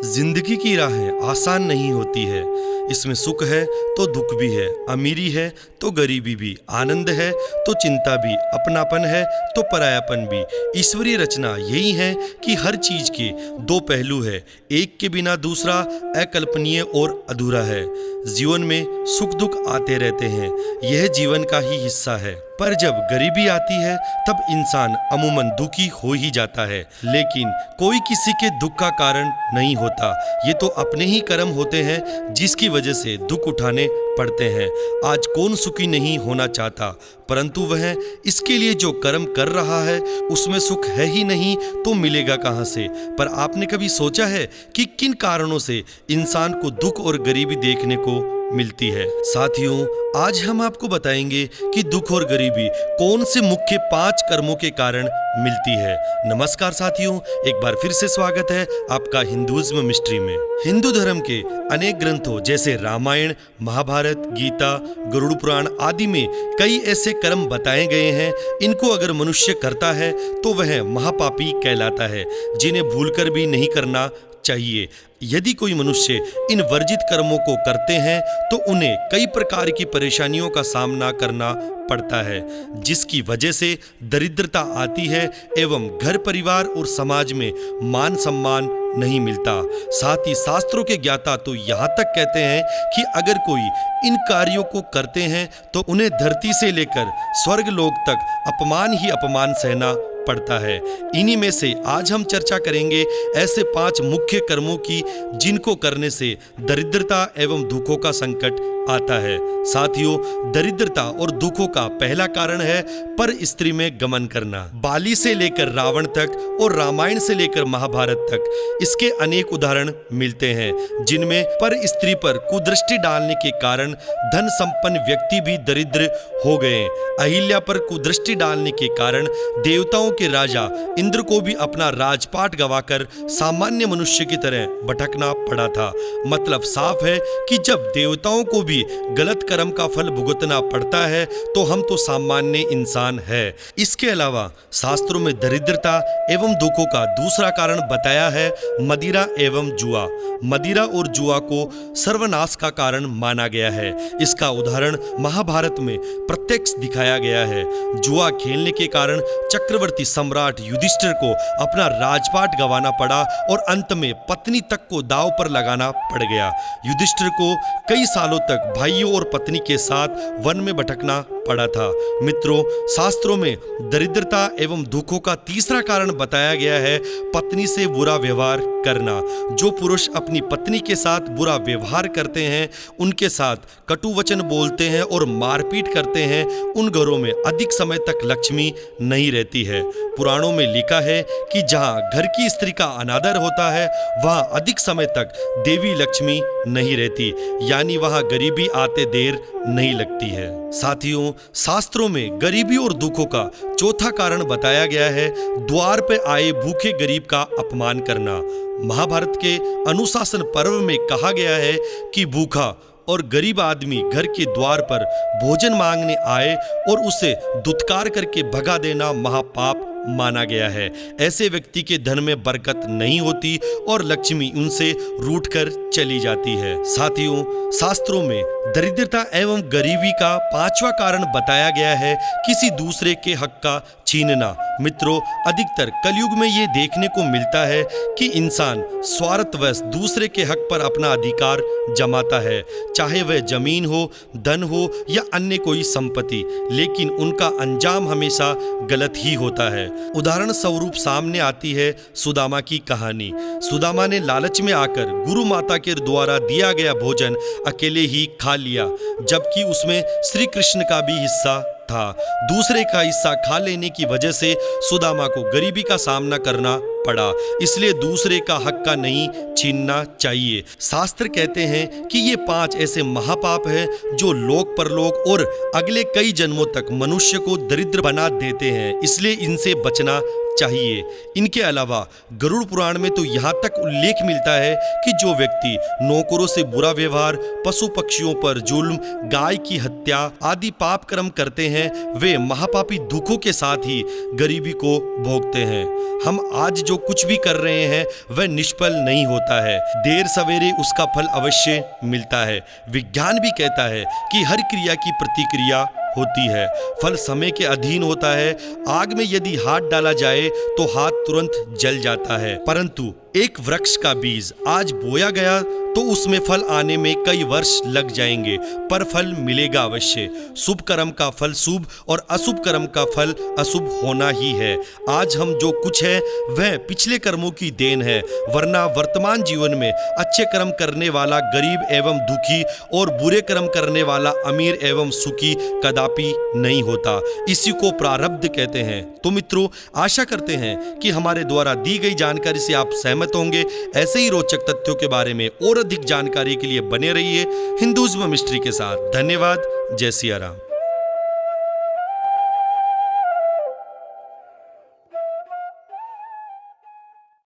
जिंदगी की राहें आसान नहीं होती है। इसमें सुख है तो दुख भी है, अमीरी है तो गरीबी भी, आनंद है तो चिंता भी, अपनापन है तो परायापन भी। ईश्वरीय रचना यही है कि हर चीज के दो पहलू है, एक के बिना दूसरा अकल्पनीय और अधूरा है। जीवन में सुख दुख आते रहते हैं, यह जीवन का ही हिस्सा है। पर जब गरीबी आती है तब इंसान अमूमन दुखी हो ही जाता है, लेकिन कोई किसी के दुख का कारण नहीं होता। ये तो अपने ही कर्म होते हैं जिसकी वजह से दुख उठाने पड़ते हैं। आज कौन सुखी नहीं होना चाहता, परंतु वह इसके लिए जो कर्म कर रहा है उसमें सुख है ही नहीं तो मिलेगा कहाँ से। पर आपने कभी सोचा है कि किन कारणों से इंसान को दुख और गरीबी देखने को मिलती है? साथियों, आज हम आपको बताएंगे कि दुख और गरीबी कौन से मुख्य 5 कर्मों के कारण मिलती है। नमस्कार साथियों, एक बार फिर से स्वागत है आपका हिंदुइज्म मिस्ट्री में। हिंदू धर्म के अनेक ग्रंथों जैसे रामायण, महाभारत, गीता, गरुड़ पुराण आदि में कई ऐसे कर्म बताए गए हैं, इनको अगर मनुष्य करता है तो वह महापापी कहलाता है, जिन्हें भूलकर भी नहीं करना चाहिए। यदि कोई मनुष्य इन वर्जित कर्मों को करते हैं तो उन्हें कई प्रकार की परेशानियों का सामना करना पड़ता है, जिसकी वजह से दरिद्रता आती है एवं घर परिवार और समाज में मान सम्मान नहीं मिलता। साथ ही शास्त्रों के ज्ञाता तो यहाँ तक कहते हैं कि अगर कोई इन कार्यों को करते हैं तो उन्हें धरती से लेकर स्वर्ग लोक तक अपमान ही अपमान सहना पड़ता है। इन्हीं में से आज हम चर्चा करेंगे ऐसे 5 मुख्य कर्मों की जिनको करने से दरिद्रता एवं दुखों का संकट आता है। साथियों, दरिद्रता और दुखों का पहला कारण है पर स्त्री में गमन करना। बाली से लेकर रावण तक और रामायण से लेकर महाभारत तक इसके अनेक उदाहरण मिलते हैं, जिनमें पर स्त्री पर कुदृष्टि डालने के कारण धन संपन्न व्यक्ति भी दरिद्र हो गए। अहिल्या पर कुदृष्टि डालने के कारण देवताओं के राजा इंद्र को भी अपना राजपाट गवाकर सामान्य मनुष्य की तरह भटकना पड़ा था। मतलब साफ है कि जब देवताओं को भी गलत कर्म का फल भुगतना पड़ता है तो हम तो सामान्य इंसान है। इसके अलावा शास्त्रों में दरिद्रता एवं दुखों का दूसरा कारण बताया है मदिरा एवं जुआ। मदिरा और जुआ को सर्वनाश का कारण माना गया है। इसका उदाहरण महाभारत में प्रत्यक्ष दिखाया गया है। जुआ खेलने के कारण चक्रवर्ती सम्राट युधिष्ठिर को अपना राजपाट गंवाना पड़ा और अंत में पत्नी तक को दांव पर लगाना पड़ गया। युधिष्ठिर को कई सालों तक भाइयों और पत्नी के साथ वन में भटकना पड़ा था। मित्रों, शास्त्रों में दरिद्रता एवं दुखों का तीसरा कारण बताया गया है पत्नी से बुरा व्यवहार करना। जो पुरुष अपनी पत्नी के साथ बुरा व्यवहार करते हैं, उनके साथ कटु वचन बोलते हैं और मारपीट करते हैं, उन घरों में अधिक समय तक लक्ष्मी नहीं रहती है। पुराणों में लिखा है कि जहां घर की स्त्री का अनादर होता है वहां अधिक समय तक देवी लक्ष्मी नहीं रहती, यानी वहां गरीबी आते देर नहीं लगती है। साथियों, शास्त्रों में गरीबी और दुखों का चौथा कारण बताया गया है द्वार पे आए भूखे गरीब का अपमान करना। महाभारत के अनुशासन पर्व में कहा गया है कि भूखा और गरीब आदमी घर के द्वार पर भोजन मांगने आए और उसे दुत्कार करके भगा देना महापाप माना गया है। ऐसे व्यक्ति के धन में बरकत नहीं होती और लक्ष्मी उनसे रूठकर चली जाती है। साथियों, शास्त्रों में दरिद्रता एवं गरीबी का 5वां कारण बताया गया है किसी दूसरे के हक का छीनना। मित्रों, अधिकतर कलयुग में ये देखने को मिलता है कि इंसान स्वार्थवश दूसरे के हक पर अपना अधिकार जमाता है, चाहे वह जमीन हो, धन हो या अन्य कोई संपत्ति, लेकिन उनका अंजाम हमेशा गलत ही होता है। उदाहरण स्वरूप सामने आती है सुदामा की कहानी। सुदामा ने लालच में आकर गुरु माता के द्वारा दिया गया भोजन अकेले ही खा लिया, जबकि उसमें श्री कृष्ण का भी हिस्सा था। दूसरे का हिस्सा खा लेने की वजह से सुदामा को गरीबी का सामना करना पड़ा। इसलिए दूसरे का हक का नहीं छीनना चाहिए। शास्त्र कहते हैं कि ये 5 ऐसे महापाप हैं जो लोक परलोक और अगले कई जन्मों तक मनुष्य को दरिद्र बना देते हैं, इसलिए इनसे बचना चाहिए। इनके अलावा गरुड़ पुराण में तो यहाँ तक उल्लेख मिलता है कि जो व्यक्ति नौकरों से बुरा व्यवहार, पशु पक्षियों पर जुल्म, गाय की हत्या आदि पाप कर्म करते हैं, वे महापापी दुखों के साथ ही गरीबी को भोगते हैं। हम आज जो जो कुछ भी कर रहे हैं वह निष्फल नहीं होता है, देर सवेरे उसका फल अवश्य मिलता है। विज्ञान भी कहता है कि हर क्रिया की प्रतिक्रिया होती है, फल समय के अधीन होता है। आग में यदि हाथ डाला जाए तो हाथ तुरंत जल जाता है, परंतु एक वृक्ष का बीज आज बोया गया तो उसमें फल आने में कई वर्ष लग जाएंगे, पर फल मिलेगा अवश्य। शुभ कर्म का फल शुभ और अशुभ कर्म का फल अशुभ होना ही है। आज हम जो कुछ है वह पिछले कर्मों की देन है, वरना वर्तमान जीवन में अच्छे कर्म करने वाला गरीब एवं दुखी और बुरे कर्म करने वाला अमीर एवं सुखी कदापि नहीं होता। इसी को प्रारब्ध कहते हैं। तो मित्रों, आशा करते हैं कि हमारे द्वारा दी गई जानकारी से आप सहमत होंगे। ऐसे ही रोचक तथ्यों के बारे में और अधिक जानकारी के लिए बने रहिए हिंदुइज्म मिस्ट्री के साथ। धन्यवाद। जय सिया राम।